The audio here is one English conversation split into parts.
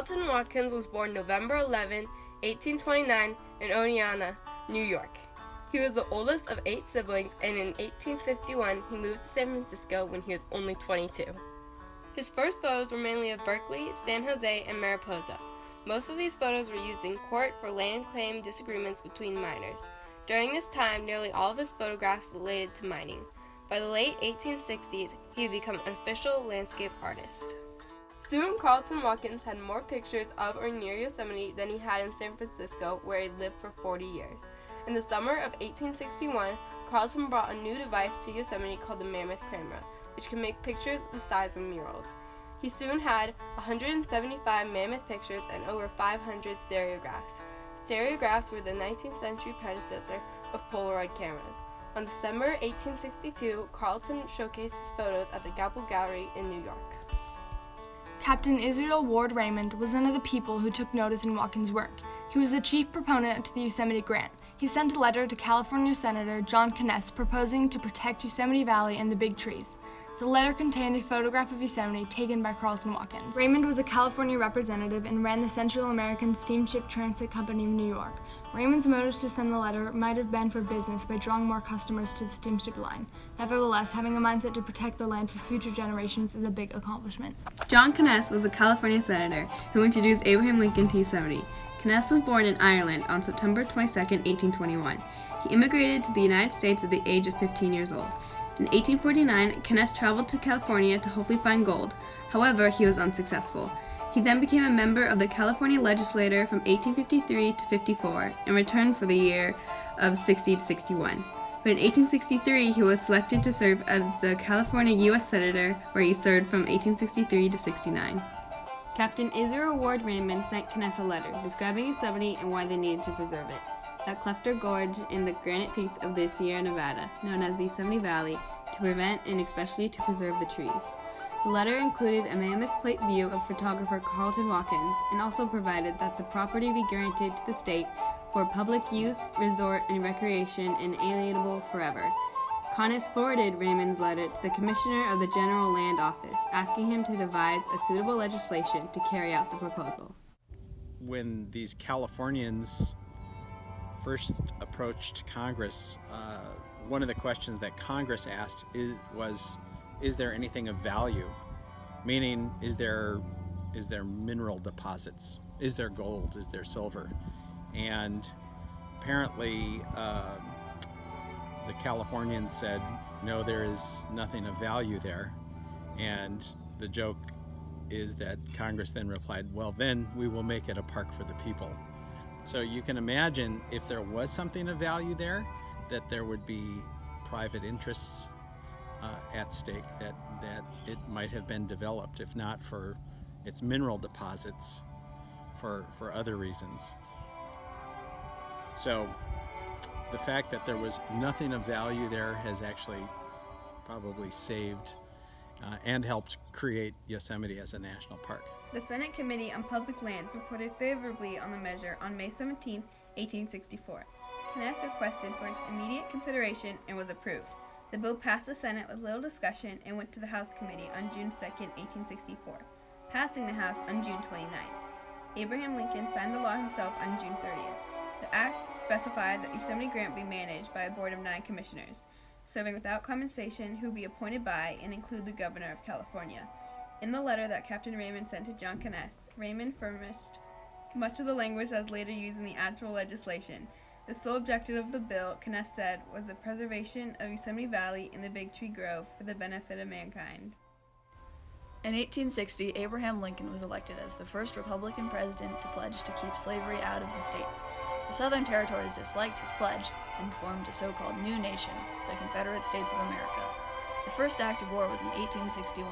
Carleton Watkins was born November 11, 1829 in Oneonta, New York. He was the oldest of 8 siblings, and in 1851 he moved to San Francisco when he was only 22. His first photos were mainly of Berkeley, San Jose, and Mariposa. Most of these photos were used in court for land claim disagreements between miners. During this time, nearly all of his photographs related to mining. By the late 1860s, he had become an official landscape artist. Soon, Carleton Watkins had more pictures of or near Yosemite than he had in San Francisco, where he lived for 40 years. In the summer of 1861, Carleton brought a new device to Yosemite called the Mammoth Camera, which can make pictures the size of murals. He soon had 175 mammoth pictures and over 500 stereographs. Stereographs were the 19th century predecessor of Polaroid cameras. On December 1862, Carleton showcased his photos at the Gapple Gallery in New York. Captain Israel Ward Raymond was one of the people who took notice in Watkins' work. He was the chief proponent to the Yosemite grant. He sent a letter to California Senator John Kness proposing to protect Yosemite Valley and the big trees. The letter contained a photograph of Yosemite taken by Carleton Watkins. Raymond was a California representative and ran the Central American Steamship Transit Company of New York. Raymond's motives to send the letter might have been for business by drawing more customers to the steamship line. Nevertheless, having a mindset to protect the land for future generations is a big accomplishment. John Kness was a California senator who introduced Abraham Lincoln to Yosemite. Kness was born in Ireland on September 22, 1821. He immigrated to the United States at the age of 15 years old. In 1849, Kness traveled to California to hopefully find gold. However, he was unsuccessful. He then became a member of the California legislature from 1853 to 54 and returned for the year of 60 to 61. But in 1863, he was selected to serve as the California U.S. Senator, where he served from 1863 to 69. Captain Israel Ward Raymond sent Kness a letter describing Yosemite and why they needed to preserve it. That Clefter Gorge in the granite peaks of the Sierra Nevada, known as the Yosemite Valley, to prevent and especially to preserve the trees. The letter included a mammoth plate view of photographer Carleton Watkins and also provided that the property be granted to the state for public use, resort, and recreation and alienable forever. Kness forwarded Raymond's letter to the Commissioner of the General Land Office, asking him to devise a suitable legislation to carry out the proposal. When these Californians first approached Congress, one of the questions that Congress asked was, is there anything of value? Meaning, is there mineral deposits? Is there gold? Is there silver? And apparently, the Californians said, no, there is nothing of value there. And the joke is that Congress then replied, well, then we will make it a park for the people. So you can imagine if there was something of value there, that there would be private interests at stake, that it might have been developed, if not for its mineral deposits, for other reasons. So the fact that there was nothing of value there has actually probably saved and helped create Yosemite as a national park. The Senate Committee on Public Lands reported favorably on the measure on May 17, 1864. Kness requested for its immediate consideration and was approved. The bill passed the Senate with little discussion and went to the House Committee on June 2, 1864, passing the House on June 29. Abraham Lincoln signed the law himself on June 30th. The act specified that Yosemite Grant be managed by a board of 9 commissioners, serving without compensation, who would be appointed by and include the governor of California. In the letter that Captain Raymond sent to John Kness, Raymond furnished much of the language that was later used in the actual legislation. The sole objective of the bill, Kness said, was the preservation of Yosemite Valley and the Big Tree Grove for the benefit of mankind. In 1860, Abraham Lincoln was elected as the first Republican president to pledge to keep slavery out of the states. The Southern Territories disliked his pledge and formed a so-called new nation, the Confederate States of America. The first act of war was in 1861,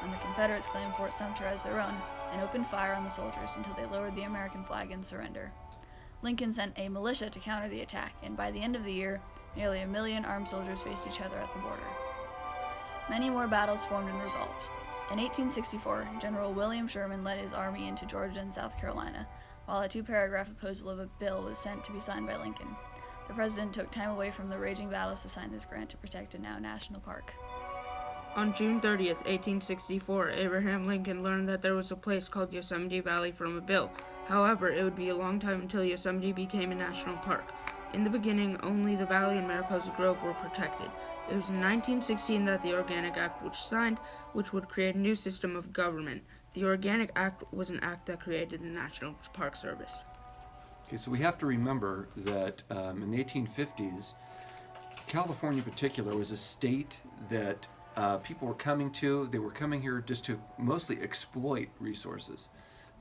when the Confederates claimed Fort Sumter as their own and opened fire on the soldiers until they lowered the American flag in surrender. Lincoln sent a militia to counter the attack, and by the end of the year, nearly 1 million armed soldiers faced each other at the border. Many more battles formed and resolved. In 1864, General William Sherman led his army into Georgia and South Carolina, while a 2-paragraph proposal of a bill was sent to be signed by Lincoln. The president took time away from the raging battles to sign this grant to protect a now national park. On June 30th, 1864, Abraham Lincoln learned that there was a place called Yosemite Valley from a bill. However, it would be a long time until Yosemite became a national park. In the beginning, only the valley and Mariposa Grove were protected. It was in 1916 that the Organic Act was signed, which would create a new system of government. The Organic Act was an act that created the National Park Service. Okay, so we have to remember that in the 1850s, California in particular was a state that people were coming to. They were coming here just to mostly exploit resources.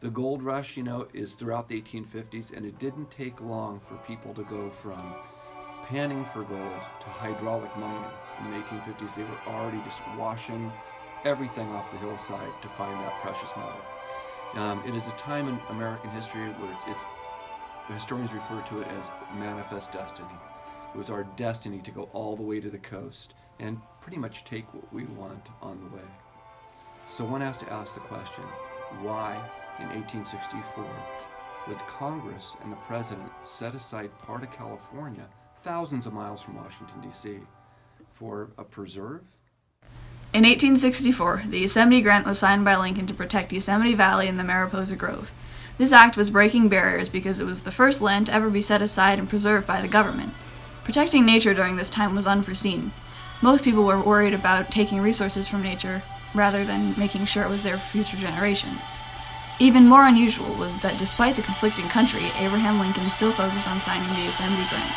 The gold rush, is throughout the 1850s, and it didn't take long for people to go from panning for gold to hydraulic mining. In the 1850s, they were already just washing everything off the hillside to find that precious metal. It is a time in American history where the historians refer to it as manifest destiny. It was our destiny to go all the way to the coast and pretty much take what we want on the way. So one has to ask the question, why in 1864 would Congress and the President set aside part of California, thousands of miles from Washington, D.C., for a preserve? In 1864, the Yosemite Grant was signed by Lincoln to protect Yosemite Valley and the Mariposa Grove. This act was breaking barriers because it was the first land to ever be set aside and preserved by the government. Protecting nature during this time was unforeseen. Most people were worried about taking resources from nature rather than making sure it was there for future generations. Even more unusual was that despite the conflicting country, Abraham Lincoln still focused on signing the Yosemite Grant.